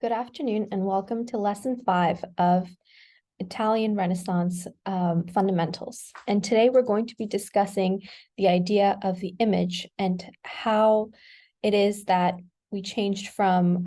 Good afternoon and welcome to Lesson 5 of Italian Renaissance Fundamentals. And today we're going to be discussing the idea of the image and how it is that we changed from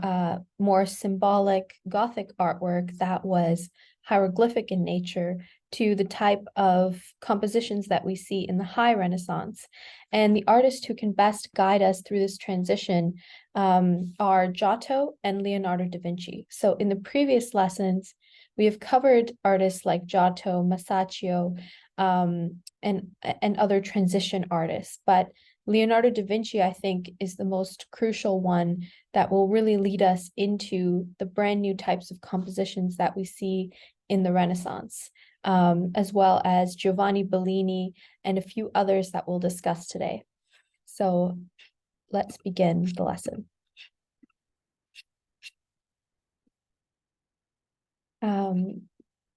more symbolic Gothic artwork that was hieroglyphic in nature to the type of compositions that we see in the High Renaissance. And the artist who can best guide us through this transition are Giotto and Leonardo da Vinci. So in the previous lessons, we have covered artists like Giotto, Masaccio, and other transition artists, but Leonardo da Vinci, I think, is the most crucial one that will really lead us into the brand new types of compositions that we see in the Renaissance, as well as Giovanni Bellini and a few others that we'll discuss today. So let's begin the lesson.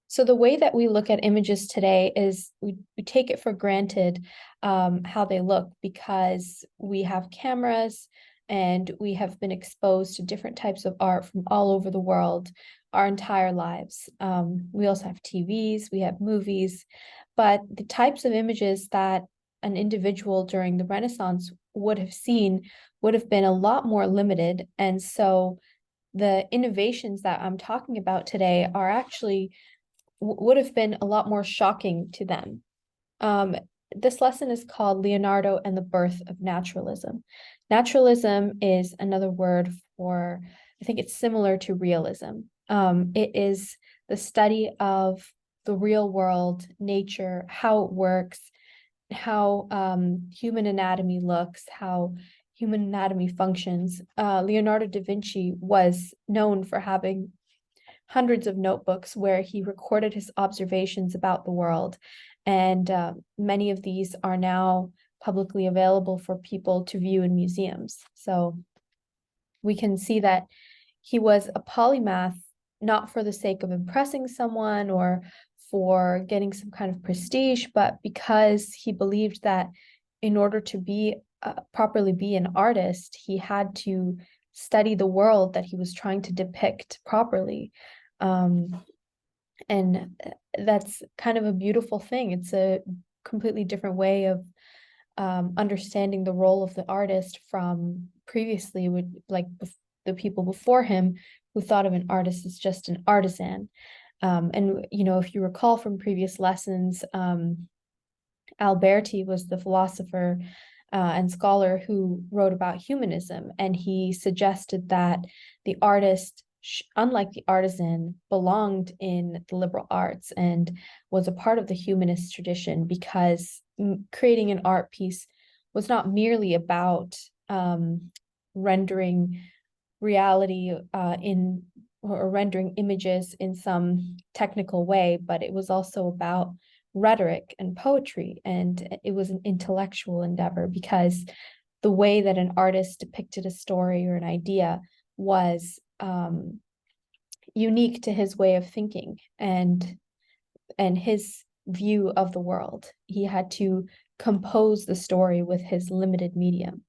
So the way that we look at images today is we take it for granted how they look because we have cameras and we have been exposed to different types of art from all over the world our entire lives. We also have TVs, we have movies, but the types of images that an individual during the Renaissance would have seen would have been a lot more limited. And so the innovations that I'm talking about today are actually would have been a lot more shocking to them. This lesson is called Leonardo and the Birth of Naturalism. Naturalism is another word for, I think it's similar to realism. It is the study of the real world, nature, how it works, how human anatomy looks, how human anatomy functions. Leonardo da Vinci was known for having hundreds of notebooks where he recorded his observations about the world. And many of these are now publicly available for people to view in museums. So we can see that he was a polymath, not for the sake of impressing someone or for getting some kind of prestige, but because he believed that in order to be properly be an artist, he had to study the world that he was trying to depict properly. And that's kind of a beautiful thing. It's a completely different way of understanding the role of the artist from previously with the people before him who thought of an artist as just an artisan. And if you recall from previous lessons, Alberti was the philosopher and scholar who wrote about humanism, and he suggested that the artist, unlike the artisan, belonged in the liberal arts and was a part of the humanist tradition because creating an art piece was not merely about rendering reality or rendering images in some technical way, but it was also about rhetoric and poetry, and it was an intellectual endeavor because the way that an artist depicted a story or an idea was unique to his way of thinking and his view of the world. He had to compose the story with his limited medium.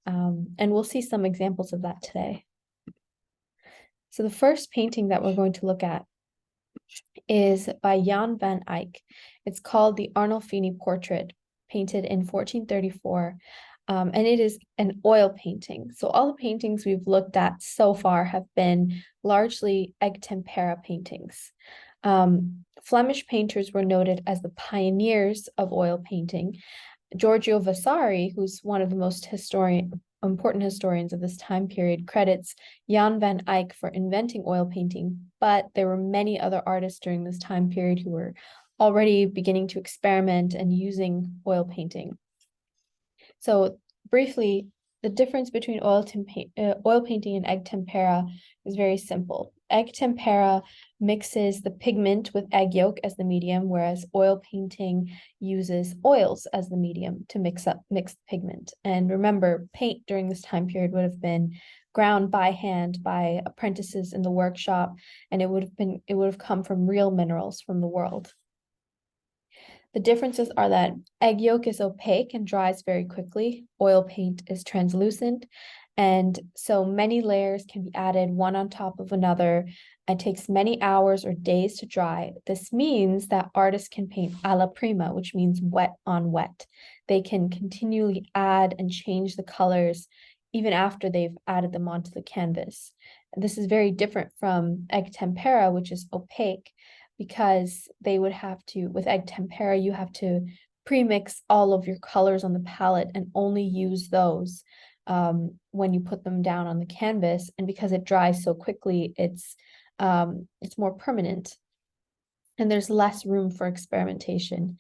And we'll see some examples of that today. So the first painting that we're going to look at is by Jan van Eyck. It's called the Arnolfini Portrait, painted in 1434. And it is an oil painting. So all the paintings we've looked at so far have been largely Eyck tempera paintings. Flemish painters were noted as the pioneers of oil painting. Giorgio Vasari, who's one of the most important historians of this time period, credits Jan van Eyck for inventing oil painting, but there were many other artists during this time period who were already beginning to experiment and using oil painting. So briefly, the difference between oil painting and egg tempera is very simple. Egg tempera mixes the pigment with egg yolk as the medium, whereas oil painting uses oils as the medium to mix the pigment. And remember, paint during this time period would have been ground by hand by apprentices in the workshop, and it would have come from real minerals from the world. The differences are that egg yolk is opaque and dries very quickly. Oil paint is translucent, And so many layers can be added one on top of another. It takes many hours or days to dry. This means that artists can paint alla prima, which means wet on wet. They can continually add and change the colors even after they've added them onto the canvas. And this is very different from egg tempera, which is opaque, because they would have to, with egg tempera, you have to pre-mix all of your colors on the palette and only use those when you put them down on the canvas. And because it dries so quickly, it's more permanent and there's less room for experimentation.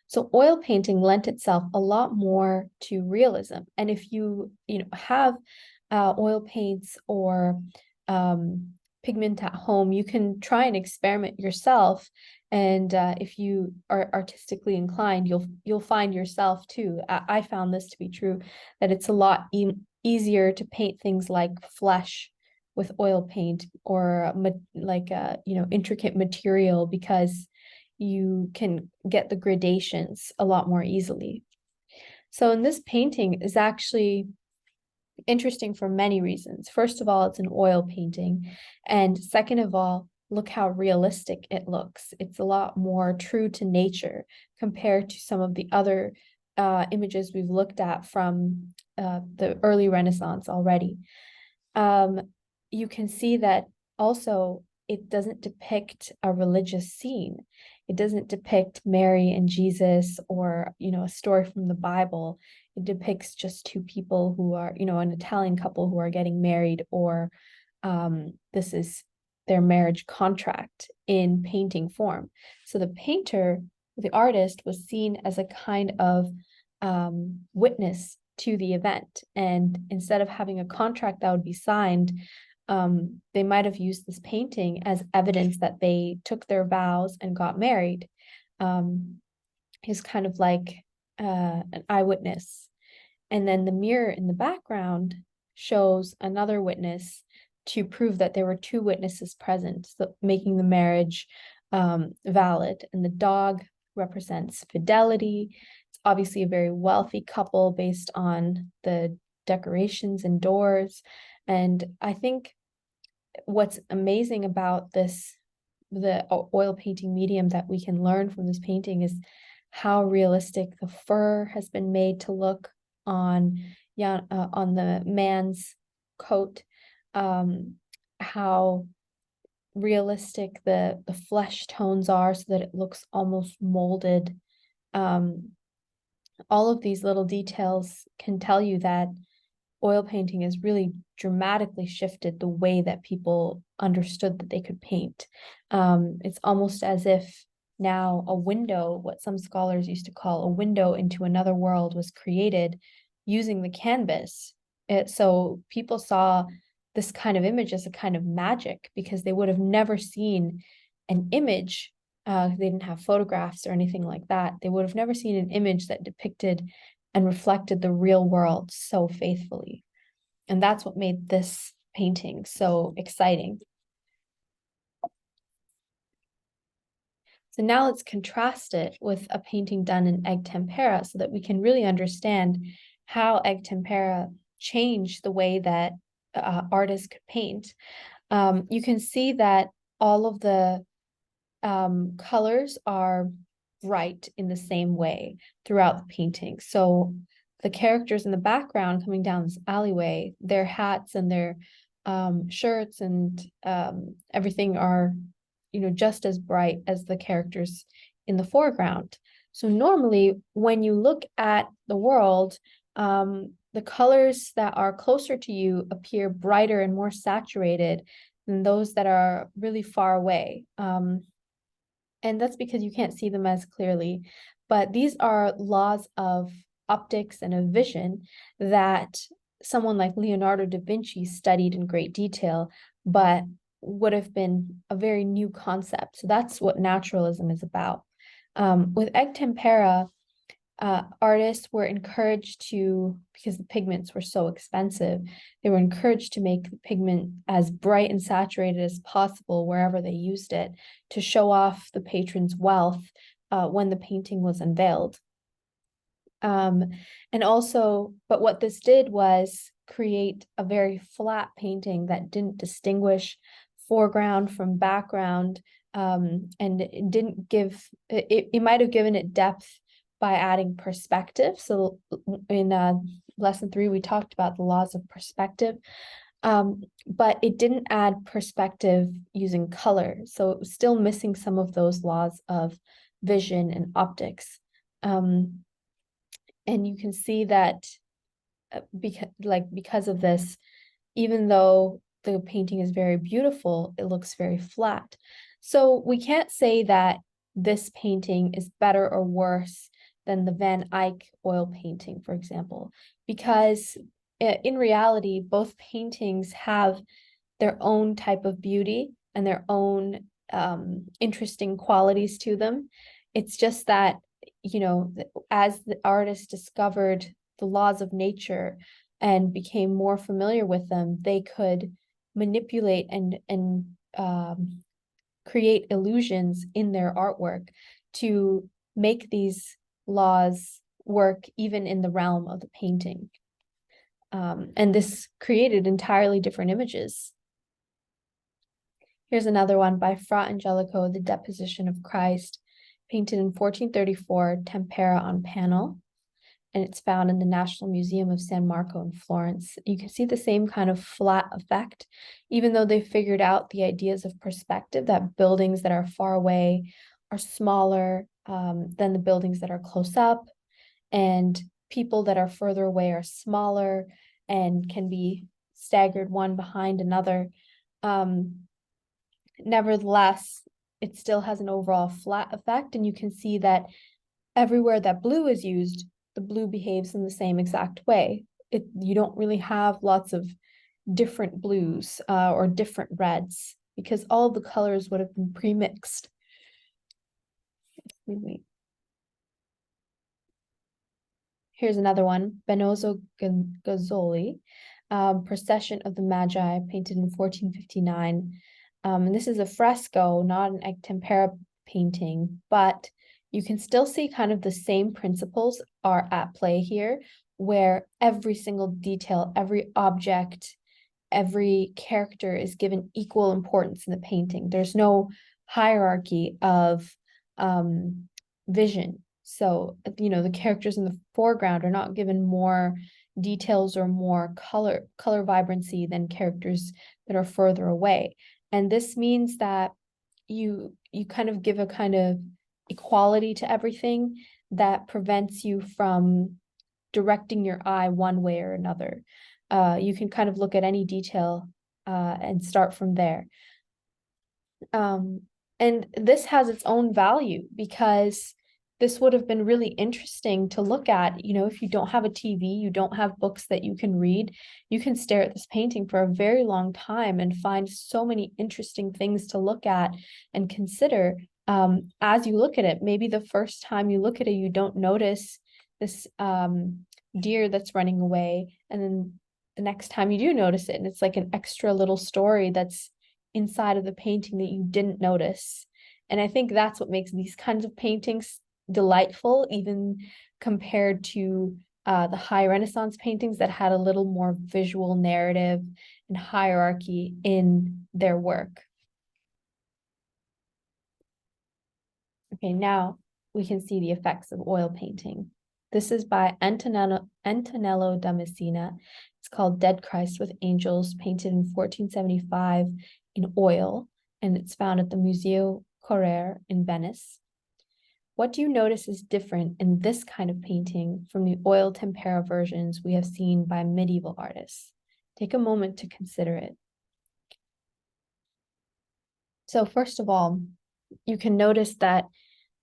So oil painting lent itself a lot more to realism. And if you have oil paints or pigment at home, you can try and experiment yourself. And if you are artistically inclined, you'll find yourself too. I found this to be true, that it's a lot easier to paint things like flesh with oil paint, or like intricate material, because you can get the gradations a lot more easily. So in this painting is actually interesting for many reasons. First of all, it's an oil painting. And second of all, look how realistic it looks. It's a lot more true to nature compared to some of the other images we've looked at from the early Renaissance already. You can see that also it doesn't depict a religious scene. It doesn't depict Mary and Jesus, or, a story from the Bible. It depicts just two people who are, an Italian couple who are getting married, or this is their marriage contract in painting form. So the painter, the artist, was seen as a kind of witness to the event. And instead of having a contract that would be signed, they might have used this painting as evidence that they took their vows and got married. He's kind of like an eyewitness. And then the mirror in the background shows another witness to prove that there were two witnesses present, so making the marriage valid. And the dog represents fidelity. It's obviously a very wealthy couple based on the decorations and doors. And I think what's amazing about the oil painting medium that we can learn from this painting, is how realistic the fur has been made to look on the man's coat, how realistic the flesh tones are, so that it looks almost molded. All of these little details can tell you that oil painting has really dramatically shifted the way that people understood that they could paint. It's almost as if now a window, what some scholars used to call a window into another world, was created using the canvas. So people saw this kind of image as a kind of magic, because they would have never seen an image. They didn't have photographs or anything like that. They would have never seen an image that depicted and reflected the real world so faithfully. And that's what made this painting so exciting. So now let's contrast it with a painting done in egg tempera, so that we can really understand how egg tempera changed the way that artists could paint. You can see that all of the colors are bright in the same way throughout the painting. So the characters in the background coming down this alleyway, their hats and their shirts and everything are, just as bright as the characters in the foreground. So normally when you look at the world, the colors that are closer to you appear brighter and more saturated than those that are really far away. And that's because you can't see them as clearly. But these are laws of optics and of vision that someone like Leonardo da Vinci studied in great detail, but would have been a very new concept. So that's what naturalism is about. With egg tempera, artists were encouraged to, because the pigments were so expensive, they were encouraged to make the pigment as bright and saturated as possible wherever they used it, to show off the patron's wealth when the painting was unveiled. And also, but what this did was create a very flat painting that didn't distinguish foreground from background, and it didn't give it might have given it depth by adding perspective. So in lesson 3, we talked about the laws of perspective, but it didn't add perspective using color. So it was still missing some of those laws of vision and optics. And you can see that because of this, even though the painting is very beautiful, it looks very flat. So we can't say that this painting is better or worse than the Van Eyck oil painting, for example, because in reality, both paintings have their own type of beauty and their own interesting qualities to them. It's just that, as the artist discovered the laws of nature and became more familiar with them, they could manipulate and create illusions in their artwork to make these laws work even in the realm of the painting. And this created entirely different images. Here's another one by Fra Angelico, The Deposition of Christ, painted in 1434, tempera on panel, and it's found in the National Museum of San Marco in Florence. You can see the same kind of flat effect, even though they figured out the ideas of perspective, that buildings that are far away are smaller than the buildings that are close up, and people that are further away are smaller and can be staggered one behind another. Nevertheless, it still has an overall flat effect, and you can see that everywhere that blue is used, the blue behaves in the same exact way. You don't really have lots of different blues or different reds, because all the colors would have been pre-mixed. Excuse me. Here's another one, Benozzo Gozzoli, Procession of the Magi, painted in 1459. And this is a fresco, not an Eyck tempera painting, but you can still see kind of the same principles are at play here, where every single detail, every object, every character is given equal importance in the painting. There's no hierarchy of vision. So, the characters in the foreground are not given more details or more color vibrancy than characters that are further away. And this means that you kind of give a kind of equality to everything that prevents you from directing your eye one way or another. You can kind of look at any detail and start from there. And this has its own value, because this would have been really interesting to look at. If you don't have a TV, you don't have books that you can read, you can stare at this painting for a very long time and find so many interesting things to look at and consider as you look at it. Maybe the first time you look at it, you don't notice this deer that's running away, and then the next time you do notice it, and it's like an extra little story that's inside of the painting that you didn't notice. And I think that's what makes these kinds of paintings delightful, even compared to the high Renaissance paintings that had a little more visual narrative and hierarchy in their work. Okay, now we can see the effects of oil painting. This is by Antonello da Messina. It's called Dead Christ with Angels, painted in 1475 in oil, and it's found at the Museo Correr in Venice. What do you notice is different in this kind of painting from the oil tempera versions we have seen by medieval artists? Take a moment to consider it. So first of all, you can notice that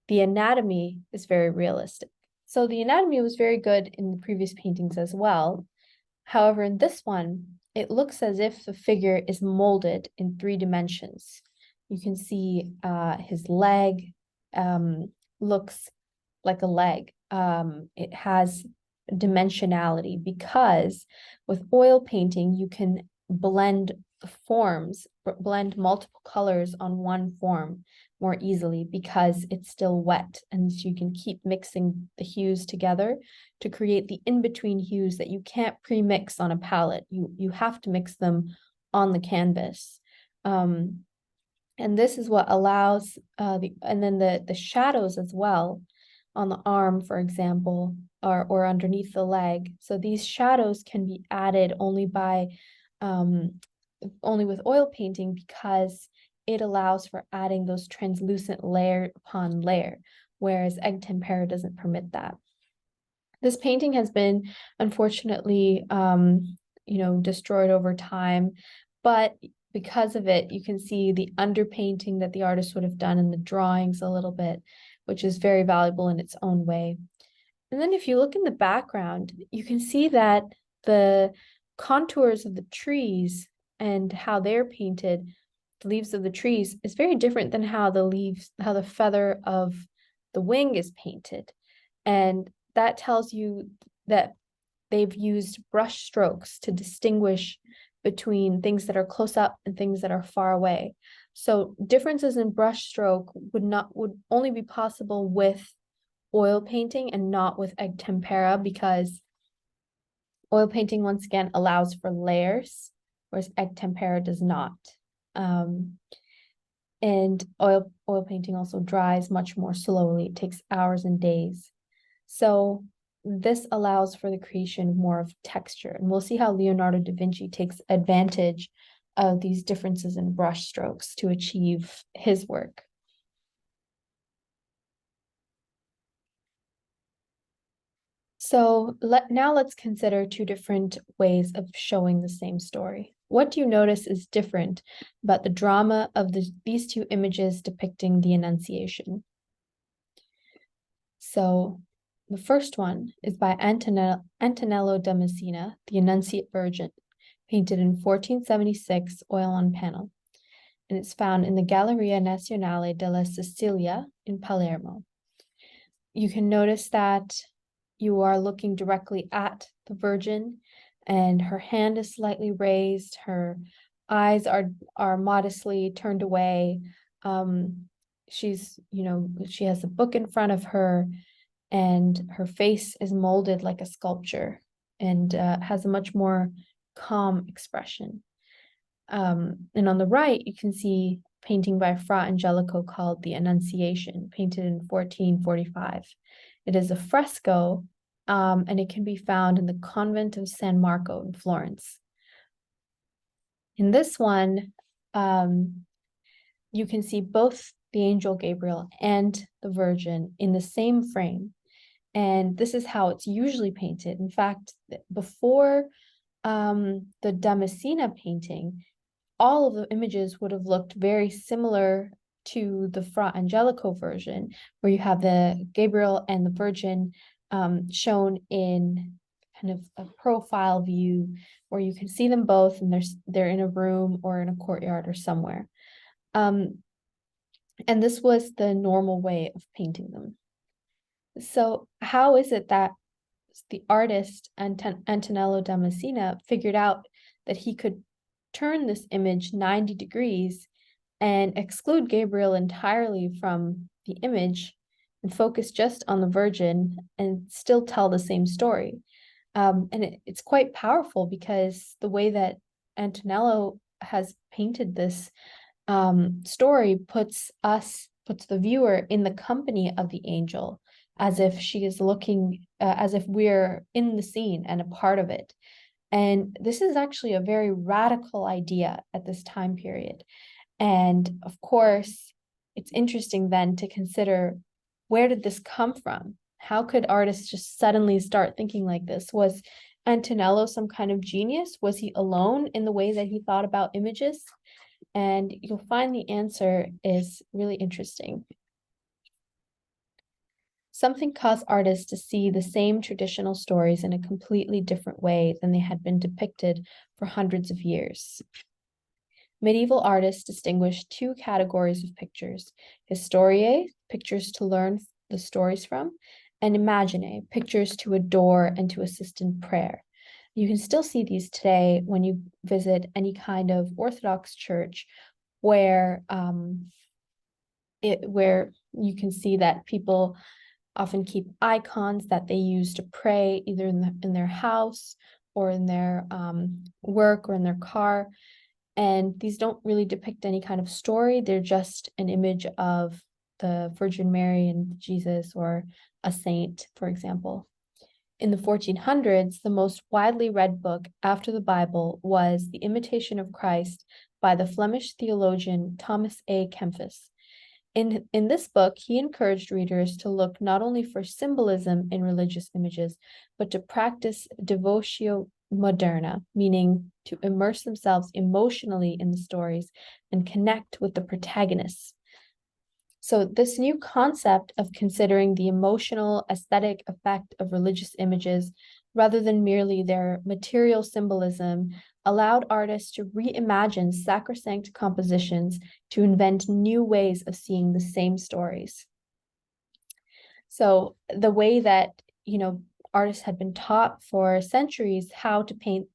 the anatomy is very realistic. So the anatomy was very good in the previous paintings as well. However, in this one, it looks as if the figure is molded in 3 dimensions. You can see his leg looks like a leg. It has dimensionality, because with oil painting, you can blend forms, blend multiple colors on one form more easily because it's still wet, and so you can keep mixing the hues together to create the in-between hues that you can't pre-mix on a palette. You have to mix them on the canvas. And this is what allows and then the shadows as well on the arm, for example, or underneath the leg. So these shadows can be added only with oil painting, because it allows for adding those translucent layer upon layer, whereas egg tempera doesn't permit that. This painting has been unfortunately destroyed over time, but because of it, you can see the underpainting that the artist would have done in the drawings a little bit, which is very valuable in its own way. And then if you look in the background, you can see that the contours of the trees and how they're painted, the leaves of the trees, is very different than how the feather of the wing is painted. And that tells you that they've used brush strokes to distinguish between things that are close up and things that are far away. So differences in brush stroke would only be possible with oil painting and not with egg tempera, because oil painting once again allows for layers, whereas egg tempera does not. And oil painting also dries much more slowly. It takes hours and days. So this allows for the creation more of texture. And we'll see how Leonardo da Vinci takes advantage of these differences in brush strokes to achieve his work. So now let's consider two different ways of showing the same story. What do you notice is different about the drama of these two images depicting the Annunciation? So the first one is by Antonello da Messina, the Annunciate Virgin, painted in 1476, oil on panel. And it's found in the Galleria Nazionale della Sicilia in Palermo. You can notice that you are looking directly at the Virgin, and her hand is slightly raised. Her eyes are modestly turned away. She has a book in front of her, and her face is molded like a sculpture and has a much more calm expression. And on the right, you can see a painting by Fra Angelico called The Annunciation, painted in 1445. It is a fresco, and it can be found in the convent of San Marco in Florence. In this one, you can see both the angel Gabriel and the Virgin in the same frame. And this is how it's usually painted. In fact, before the Damascena painting, all of the images would have looked very similar to the Fra Angelico version, where you have the Gabriel and the Virgin shown in kind of a profile view, where you can see them both, and they're in a room or in a courtyard or somewhere. And this was the normal way of painting them. So how is it that the artist Antonello da Messina figured out that he could turn this image 90 degrees and exclude Gabriel entirely from the image and focus just on the Virgin and still tell the same story? And it's quite powerful, because the way that Antonello has painted this story puts the viewer in the company of the angel, as if she is looking, as if we're in the scene and a part of it. And this is actually a very radical idea at this time period. And of course, it's interesting then to consider, where did this come from? How could artists just suddenly start thinking like this? Was Antonello some kind of genius? Was he alone in the way that he thought about images? And you'll find the answer is really interesting. Something caused artists to see the same traditional stories in a completely different way than they had been depicted for hundreds of years. Medieval artists distinguished two categories of pictures: historiae, pictures to learn the stories from, and imaginae, pictures to adore and to assist in prayer. You can still see these today when you visit any kind of Orthodox church where where you can see that people often keep icons that they use to pray either in their house or in their work or in their car. And these don't really depict any kind of story. They're just an image of the Virgin Mary and Jesus or a saint, for example. In the 1400s, the most widely read book after the Bible was The Imitation of Christ by the Flemish theologian Thomas A. Kempis. In this book, he encouraged readers to look not only for symbolism in religious images, but to practice devotio moderna, meaning to immerse themselves emotionally in the stories and connect with the protagonists. So this new concept of considering the emotional aesthetic effect of religious images rather than merely their material symbolism allowed artists to reimagine sacrosanct compositions to invent new ways of seeing the same stories. So the way that, artists had been taught for centuries how to paint,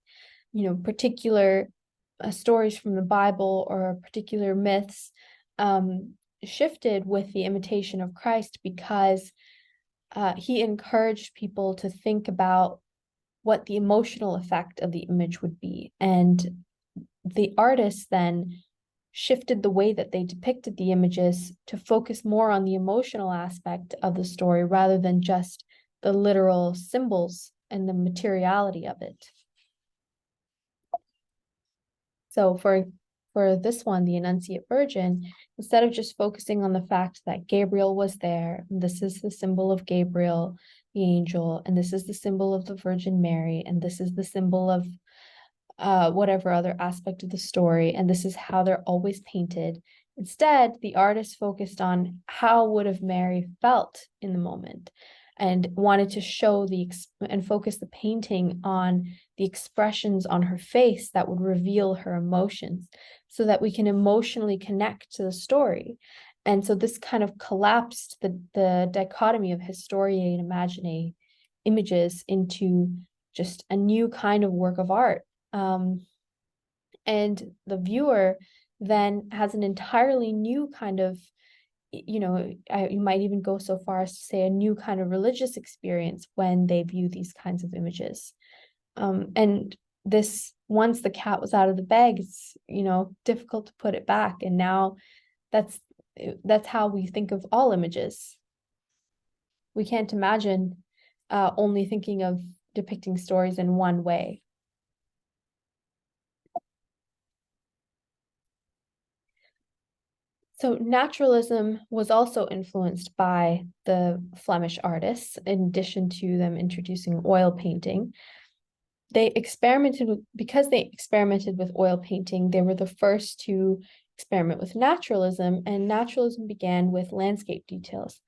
particular stories from the Bible or particular myths, shifted with the Imitation of Christ because he encouraged people to think about what the emotional effect of the image would be. And the artists then shifted the way that they depicted the images to focus more on the emotional aspect of the story rather than just the literal symbols and the materiality of it. So for this one, the Annunciate Virgin, instead of just focusing on the fact that Gabriel was there, this is the symbol of Gabriel, the angel, and this is the symbol of the Virgin Mary, and this is the symbol of whatever other aspect of the story, and this is how they're always painted. Instead, the artist focused on how would have Mary felt in the moment and wanted to show and focus the painting on the expressions on her face that would reveal her emotions so that we can emotionally connect to the story. And so this kind of collapsed the dichotomy of historiae and imaginary images into just a new kind of work of art. And the viewer then has an entirely new kind of, you might even go so far as to say a new kind of religious experience when they view these kinds of images. And this, once the cat was out of the bag, it's, difficult to put it back. And now that's how we think of all images. We can't imagine only thinking of depicting stories in one way. So naturalism was also influenced by the Flemish artists, in addition to them introducing oil painting. Because they experimented with oil painting, they were the first to experiment with naturalism, and naturalism began with landscape details.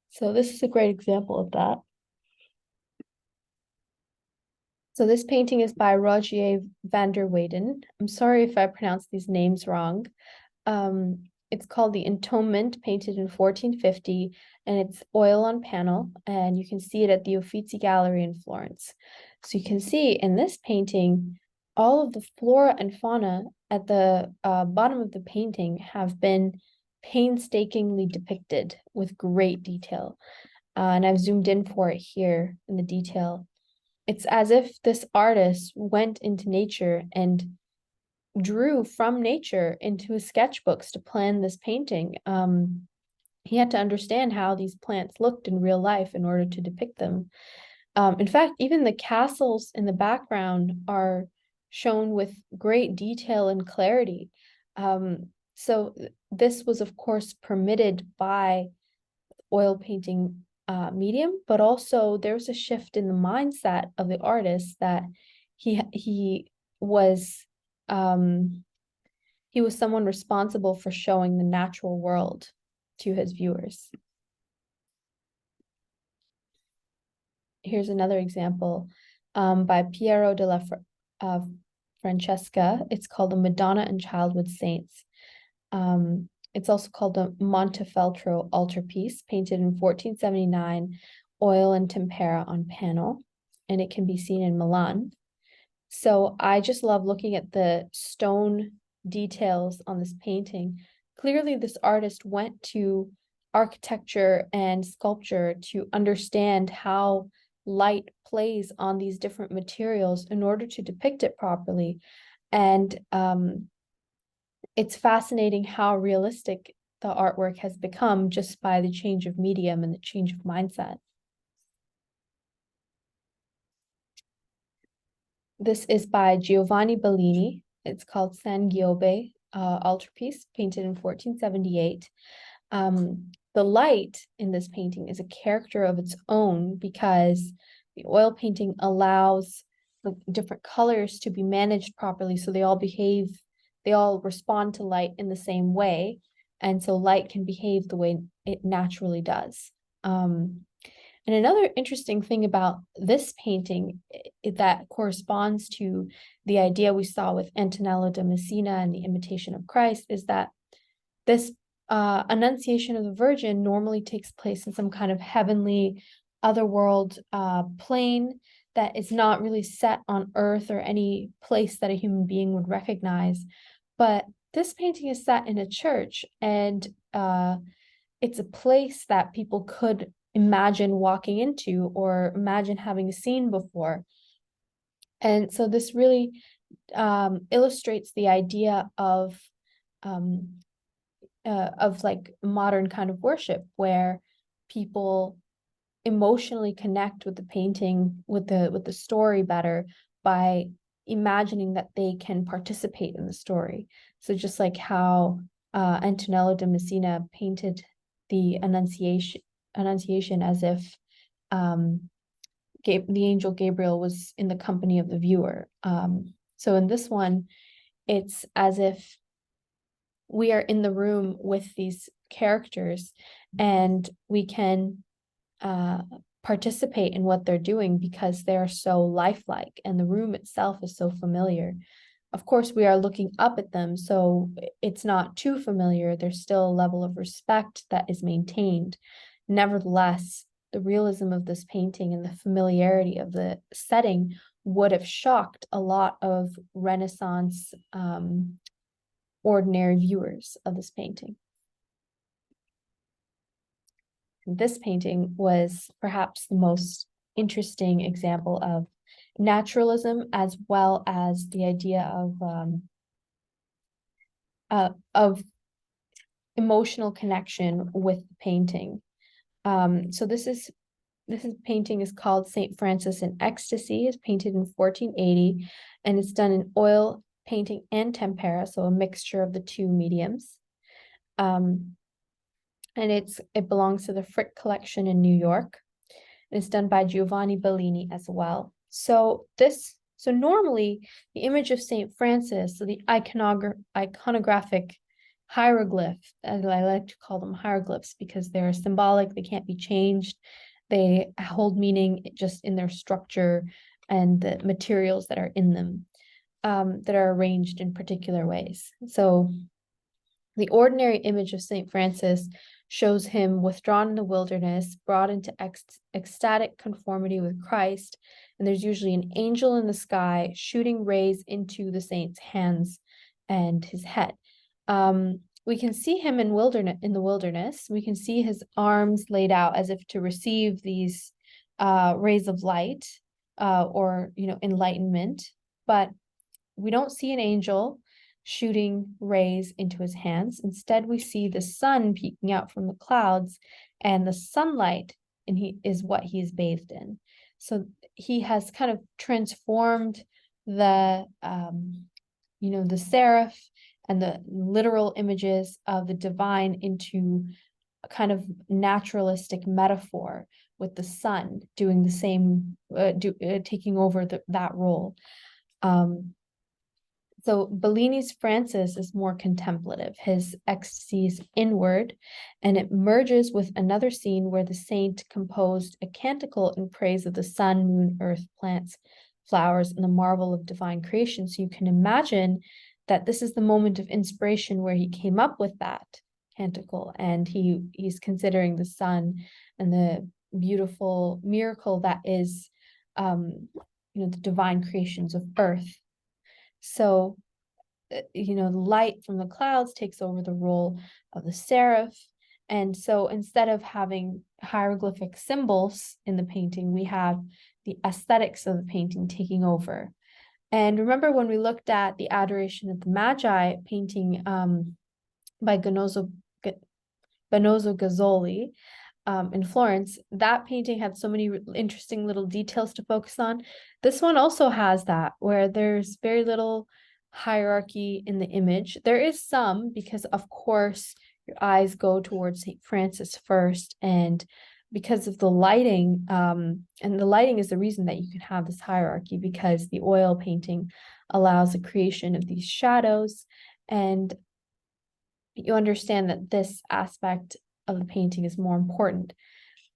So this is a great example of that. So this painting is by Rogier van der Weyden. I'm sorry if I pronounced these names wrong. It's called The Entombment, painted in 1450, and it's oil on panel, and you can see it at the Uffizi Gallery in Florence. So you can see in this painting, all of the flora and fauna at the bottom of the painting have been painstakingly depicted with great detail. And I've zoomed in for it here in the detail. It's as if this artist went into nature and drew from nature into his sketchbooks to plan this painting. He had to understand how these plants looked in real life in order to depict them. In fact, even the castles in the background are shown with great detail and clarity. So this was, of course, permitted by oil painting medium, but also there's a shift in the mindset of the artist that he was someone responsible for showing the natural world to his viewers. Here's another example by Piero della Francesca. It's called The Madonna and Child with Saints. It's also called the Montefeltro altarpiece, painted in 1479, oil and tempera on panel, and it can be seen in Milan. So I just love looking at the stone details on this painting. Clearly, this artist went to architecture and sculpture to understand how light plays on these different materials in order to depict it properly. And it's fascinating how realistic the artwork has become just by the change of medium and the change of mindset. This is by Giovanni Bellini. It's called San Giobbe altarpiece, painted in 1478. The light in this painting is a character of its own because the oil painting allows the different colors to be managed properly, so they all respond to light in the same way, and so light can behave the way it naturally does. And another interesting thing about this painting that corresponds to the idea we saw with Antonello da Messina and the Imitation of Christ is that this Annunciation of the Virgin normally takes place in some kind of heavenly, otherworld plane that is not really set on earth or any place that a human being would recognize. But this painting is set in a church, and it's a place that people could imagine walking into or imagine having seen before. And so this really illustrates the idea of like modern kind of worship where people emotionally connect with the painting, with the story better by imagining that they can participate in the story. So just like how Antonello da Messina painted the Annunciation as if the angel Gabriel was in the company of the viewer. So in this one, it's as if we are in the room with these characters and we can participate in what they're doing because they're so lifelike and the room itself is so familiar. Of course, we are looking up at them, so it's not too familiar. There's still a level of respect that is maintained. Nevertheless, the realism of this painting and the familiarity of the setting would have shocked a lot of Renaissance ordinary viewers of this painting. This painting was perhaps the most interesting example of naturalism, as well as the idea of emotional connection with the painting. So this painting is called Saint Francis in Ecstasy. It's painted in 1480, and it's done in oil painting and tempera, so a mixture of the two mediums. And it belongs to the Frick collection in New York. It's done by Giovanni Bellini as well. So normally the image of Saint Francis, so the iconographic hieroglyph, as I like to call them hieroglyphs because they're symbolic, they can't be changed. They hold meaning just in their structure and the materials that are in them, that are arranged in particular ways. So the ordinary image of Saint Francis shows him withdrawn in the wilderness, brought into ecstatic conformity with Christ, and there's usually an angel in the sky shooting rays into the saint's hands and his head. We can see him in the wilderness. We can see his arms laid out as if to receive these rays of light or enlightenment, but we don't see an angel shooting rays into his hands. Instead, we see the sun peeking out from the clouds, and the sunlight is what he is bathed in. So he has kind of transformed the seraph and the literal images of the divine into a kind of naturalistic metaphor, with the sun doing the same, taking over that role. So Bellini's Francis is more contemplative. His ecstasy is inward, and it merges with another scene where the saint composed a canticle in praise of the sun, moon, earth, plants, flowers, and the marvel of divine creation. So you can imagine that this is the moment of inspiration where he came up with that canticle, and he's considering the sun and the beautiful miracle that is the divine creations of earth. So, the light from the clouds takes over the role of the seraph. And so instead of having hieroglyphic symbols in the painting, we have the aesthetics of the painting taking over. And remember when we looked at the Adoration of the Magi painting by Benozzo Gozzoli in Florence, that painting had so many interesting little details to focus on. This one also has that, where there's very little hierarchy in the image. There is some, because of course your eyes go towards St. Francis first, and because of the lighting, and the lighting is the reason that you can have this hierarchy, because the oil painting allows the creation of these shadows, and you understand that this aspect of the painting is more important.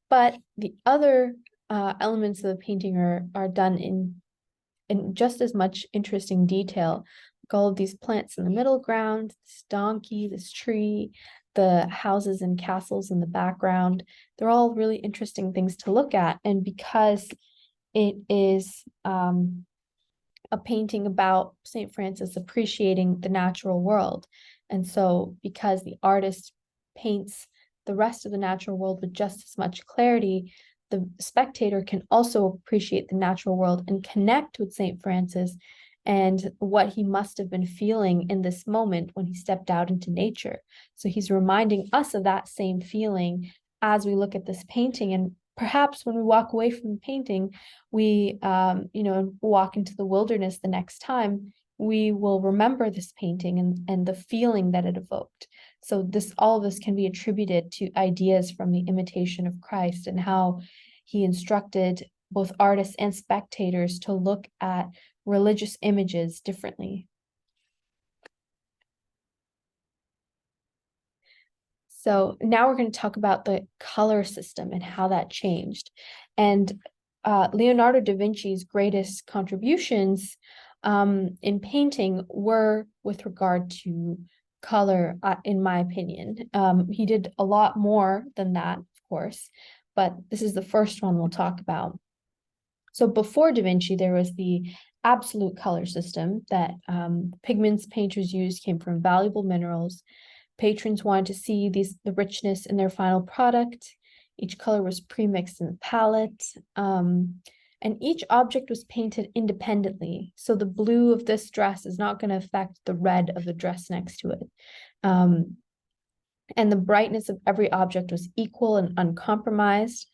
But the other elements of the painting are done in just as much interesting detail. Like all of these plants in the middle ground, this donkey, this tree, the houses and castles in the background. They're all really interesting things to look at. And because it is a painting about St. Francis appreciating the natural world, and so because the artist paints the rest of the natural world with just as much clarity, the spectator can also appreciate the natural world and connect with St. Francis and what he must have been feeling in this moment when he stepped out into nature. So he's reminding us of that same feeling as we look at this painting. And perhaps when we walk away from the painting, we walk into the wilderness the next time, we will remember this painting and the feeling that it evoked. So all of this can be attributed to ideas from the Imitation of Christ and how he instructed both artists and spectators to look at religious images differently. So now we're going to talk about the color system and how that changed. And Leonardo da Vinci's greatest contributions in painting were with regard to color, in my opinion. He did a lot more than that, of course, but this is the first one we'll talk about. So before Da Vinci, there was the absolute color system that pigments painters used came from valuable minerals. Patrons wanted to see the richness in their final product. Each color was pre-mixed in the palette. And each object was painted independently. So the blue of this dress is not going to affect the red of the dress next to it. And the brightness of every object was equal and uncompromised.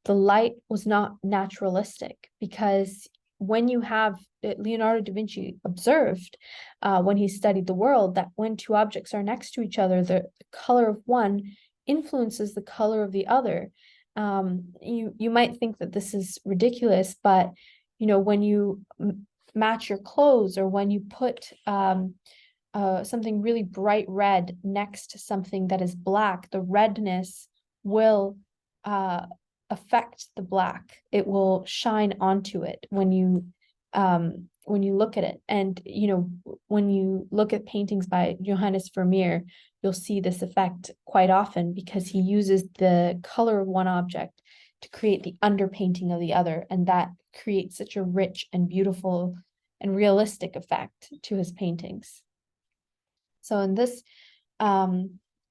The light was not naturalistic, because when you have Leonardo da Vinci observed when he studied the world that when two objects are next to each other, the color of one influences the color of the other. You might think that this is ridiculous, but when you match your clothes, or when you put something really bright red next to something that is black, the redness will affect the black. It will shine onto it when you look at it. And when you look at paintings by Johannes Vermeer, you'll see this effect quite often, because he uses the color of one object to create the underpainting of the other, and that creates such a rich and beautiful and realistic effect to his paintings. So in this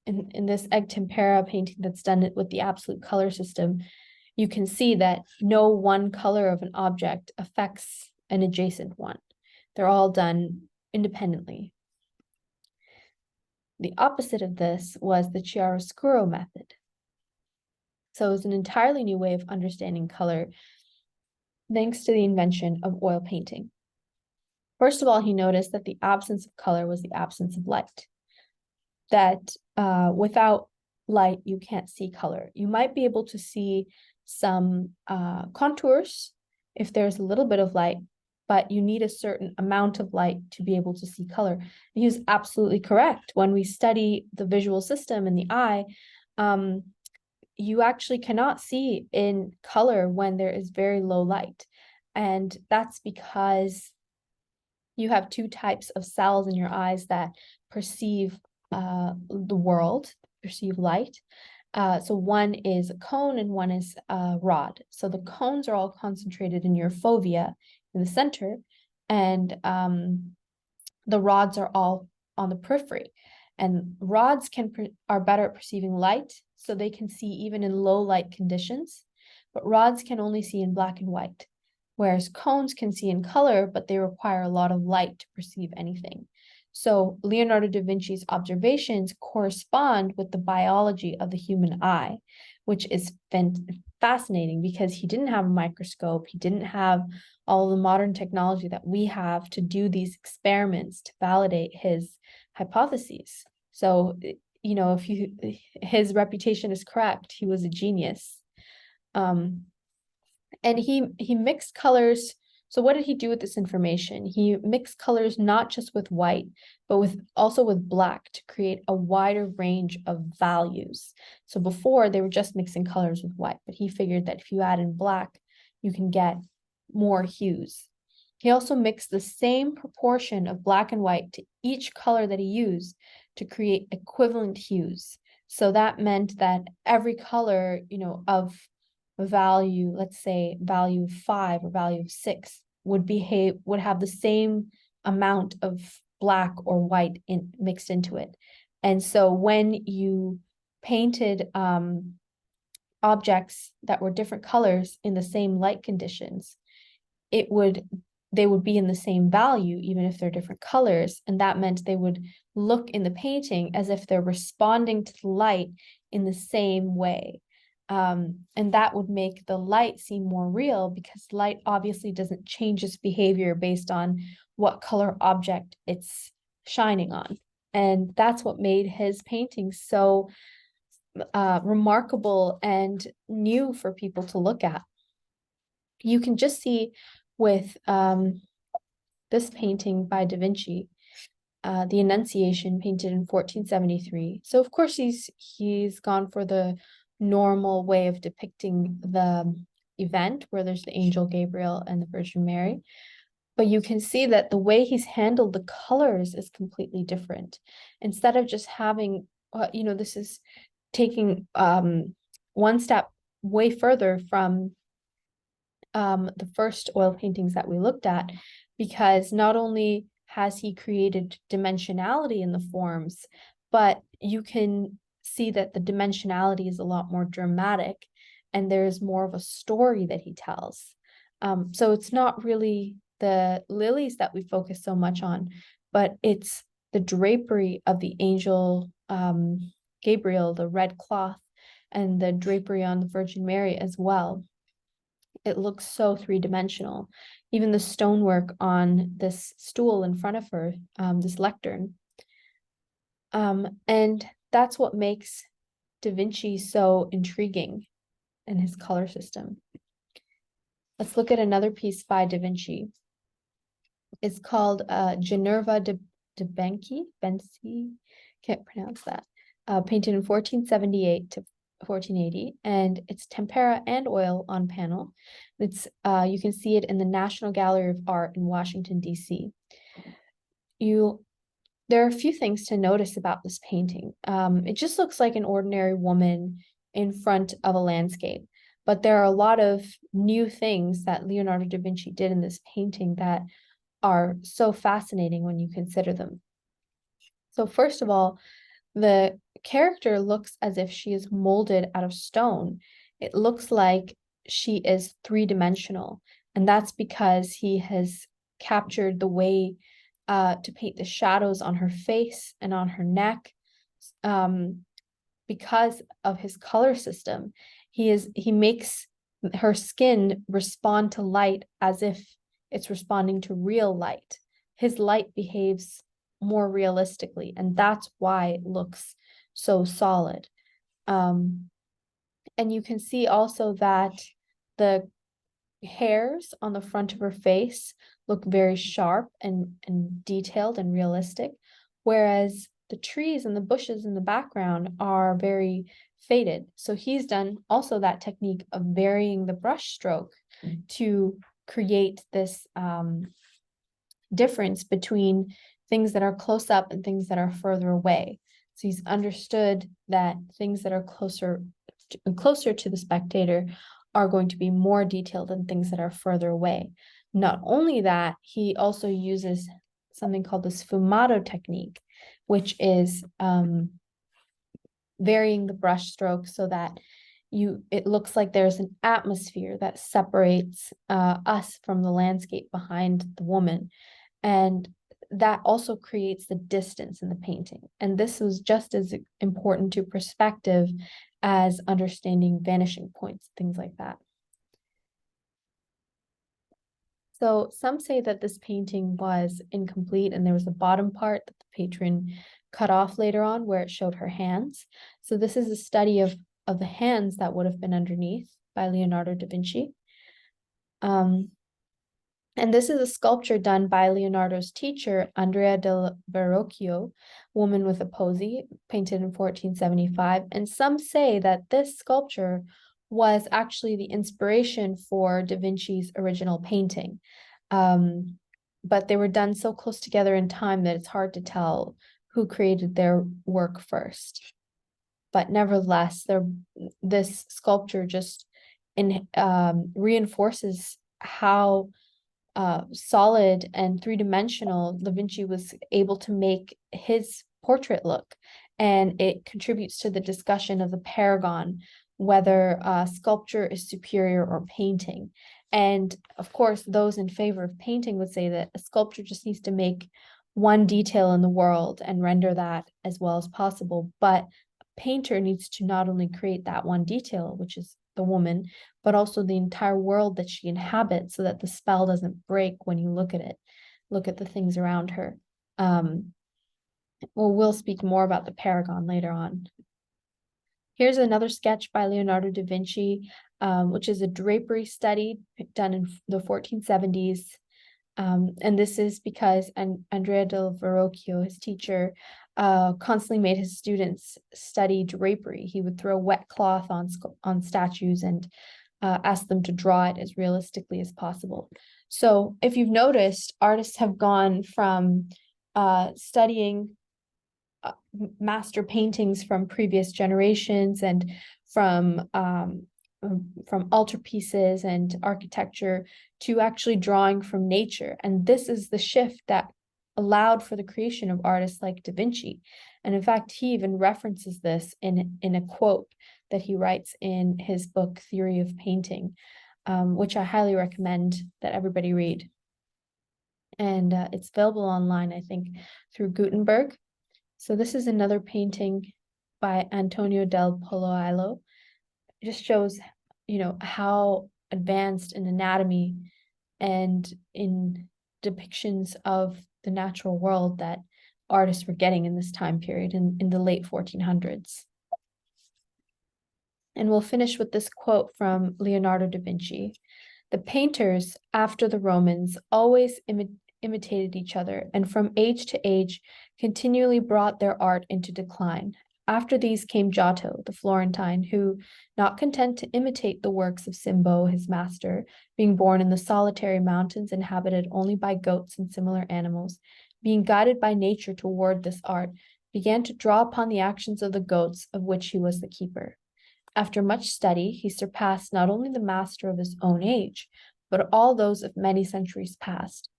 in this Eyck tempera painting that's done with the absolute color system, you can see that no one color of an object affects an adjacent one. They're all done independently. The opposite of this was the chiaroscuro method. So it was an entirely new way of understanding color, thanks to the invention of oil painting. First of all, he noticed that the absence of color was the absence of light. That without light, you can't see color. You might be able to see some contours if there's a little bit of light, but you need a certain amount of light to be able to see color. And he was absolutely correct. When we study the visual system in the eye, you actually cannot see in color when there is very low light. And that's because you have two types of cells in your eyes that perceive the world, perceive light. So one is a cone and one is a rod. So the cones are all concentrated in your fovea, in the center, and the rods are all on the periphery. And rods are better at perceiving light, so they can see even in low light conditions, but rods can only see in black and white, whereas cones can see in color, but they require a lot of light to perceive anything. So Leonardo da Vinci's observations correspond with the biology of the human eye, which is fascinating because he didn't have a microscope, he didn't have all the modern technology that we have to do these experiments to validate his hypotheses. So, you know, if his reputation is correct, he was a genius. And he mixed colors. So what did he do with this information? He mixed colors not just with white, but also with black to create a wider range of values. So before they were just mixing colors with white, but he figured that if you add in black, you can get more hues. He also mixed the same proportion of black and white to each color that he used to create equivalent hues. So that meant that every color, you know, of value, let's say value 5 or value 6, would have the same amount of black or white mixed into it. And so when you painted objects that were different colors in the same light conditions, they would be in the same value, even if they're different colors. And that meant they would look in the painting as if they're responding to the light in the same way. And that would make the light seem more real, because light obviously doesn't change its behavior based on what color object it's shining on. And that's what made his painting so remarkable and new for people to look at. You can just see with this painting by Da Vinci, the Annunciation, painted in 1473. So of course he's gone for the normal way of depicting the event, where there's the angel Gabriel and the Virgin Mary. But you can see that the way he's handled the colors is completely different. Instead of just having, you know, this is taking one step way further from the first oil paintings that we looked at, because not only has he created dimensionality in the forms, but you can see that the dimensionality is a lot more dramatic, and there's more of a story that he tells. So it's not really the lilies that we focus so much on, but it's the drapery of the angel Gabriel, the red cloth, and the drapery on the Virgin Mary as well. It looks so three-dimensional. Even the stonework on this stool in front of her, this lectern. And that's what makes Da Vinci so intriguing in his color system. Let's look at another piece by Da Vinci. It's called Ginevra de Benci, can't pronounce that, painted in 1478 to 1480, and it's tempera and oil on panel. It's you can see it in the National Gallery of Art in Washington, D.C. There are a few things to notice about this painting. It just looks like an ordinary woman in front of a landscape, but there are a lot of new things that Leonardo da Vinci did in this painting that are so fascinating when you consider them. So first of all, the character looks as if she is molded out of stone. It looks like she is three-dimensional, and that's because he has captured the way to paint the shadows on her face and on her neck. Because of his color system, he makes her skin respond to light as if it's responding to real light. His light behaves more realistically, and that's why it looks so solid. And you can see also that the hairs on the front of her face look very sharp and detailed and realistic, whereas the trees and the bushes in the background are very faded. So he's done also that technique of varying the brush stroke to create this difference between things that are close up and things that are further away. So he's understood that things that are closer to the spectator are going to be more detailed than things that are further away. Not only that, he also uses something called the sfumato technique, which is varying the brush stroke so that it looks like there's an atmosphere that separates us from the landscape behind the woman. And that also creates the distance in the painting. And this was just as important to perspective as understanding vanishing points, things like that. So some say that this painting was incomplete and there was a bottom part that the patron cut off later on where it showed her hands. So this is a study of the hands that would have been underneath by Leonardo da Vinci. And this is a sculpture done by Leonardo's teacher, Andrea del Verrocchio, Woman with a Posy, painted in 1475. And some say that this sculpture was actually the inspiration for Da Vinci's original painting. But they were done so close together in time that it's hard to tell who created their work first. But nevertheless, this sculpture just reinforces how solid and three-dimensional Da Vinci was able to make his portrait look. And it contributes to the discussion of the paragon, whether sculpture is superior or painting. And of course, those in favor of painting would say that a sculpture just needs to make one detail in the world and render that as well as possible. But a painter needs to not only create that one detail, which is the woman, but also the entire world that she inhabits so that the spell doesn't break when you look at it, look at the things around her. We'll speak more about the paragon later on. Here's another sketch by Leonardo da Vinci, which is a drapery study done in the 1470s. And this is because Andrea del Verrocchio, his teacher, constantly made his students study drapery. He would throw wet cloth on statues and ask them to draw it as realistically as possible. So if you've noticed, artists have gone from studying master paintings from previous generations and from altarpieces and architecture to actually drawing from nature. And this is the shift that allowed for the creation of artists like Da Vinci. And in fact, he even references this in a quote that he writes in his book, Theory of Painting, which I highly recommend that everybody read. And it's available online, I think, through Gutenberg. So this is another painting by Antonio del Poloilo. It just shows, how advanced in anatomy and in depictions of the natural world that artists were getting in this time period in the late 1400s. And we'll finish with this quote from Leonardo da Vinci. The painters, after the Romans, always imitated each other, and from age to age continually brought their art into decline. After these came Giotto, the Florentine, who, not content to imitate the works of Cimbo, his master, being born in the solitary mountains inhabited only by goats and similar animals, being guided by nature toward this art, began to draw upon the actions of the goats of which he was the keeper. After much study, he surpassed not only the master of his own age, but all those of many centuries past.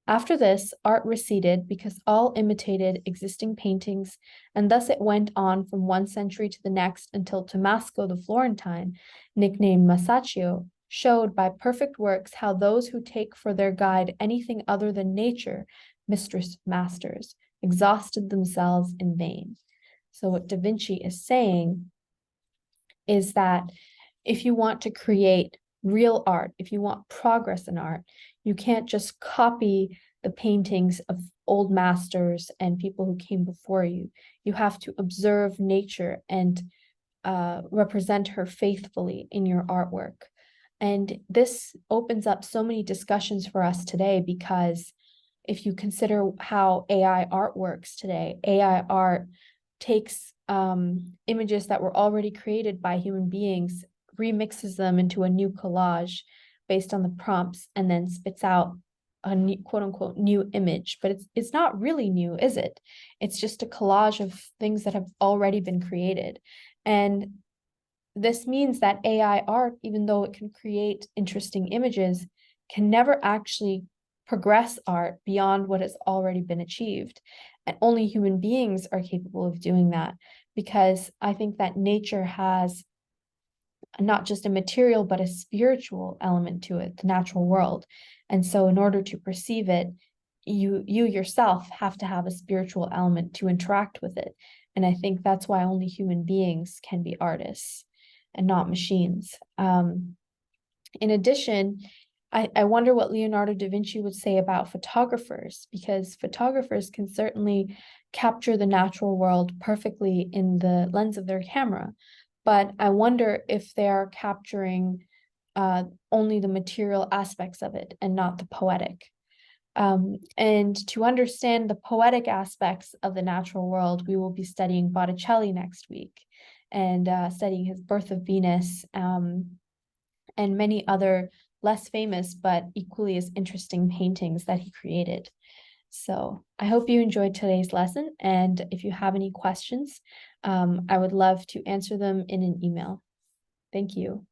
After this, art receded because all imitated existing paintings, and thus it went on from one century to the next until Tommaso the Florentine, nicknamed Masaccio, showed by perfect works how those who take for their guide anything other than nature, mistress masters, exhausted themselves in vain. So what Da Vinci is saying is that if you want to create real art, if you want progress in art, you can't just copy the paintings of old masters and people who came before you. You have to observe nature and represent her faithfully in your artwork. And this opens up so many discussions for us today, because if you consider how AI art works today, AI art takes images that were already created by human beings, remixes them into a new collage based on the prompts, and then spits out a new, quote unquote new image. But it's not really new, is it? It's just a collage of things that have already been created. And this means that AI art, even though it can create interesting images, can never actually progress art beyond what has already been achieved. And only human beings are capable of doing that, because I think that nature has not just a material, but a spiritual element to it, the natural world. And so in order to perceive it, you yourself have to have a spiritual element to interact with it. And I think that's why only human beings can be artists and not machines. In addition, I wonder what Leonardo da Vinci would say about photographers, because photographers can certainly capture the natural world perfectly in the lens of their camera. But I wonder if they're capturing only the material aspects of it and not the poetic. And to understand the poetic aspects of the natural world, we will be studying Botticelli next week, and studying his Birth of Venus, and many other less famous but equally as interesting paintings that he created. So I hope you enjoyed today's lesson, and if you have any questions, I would love to answer them in an email. Thank you.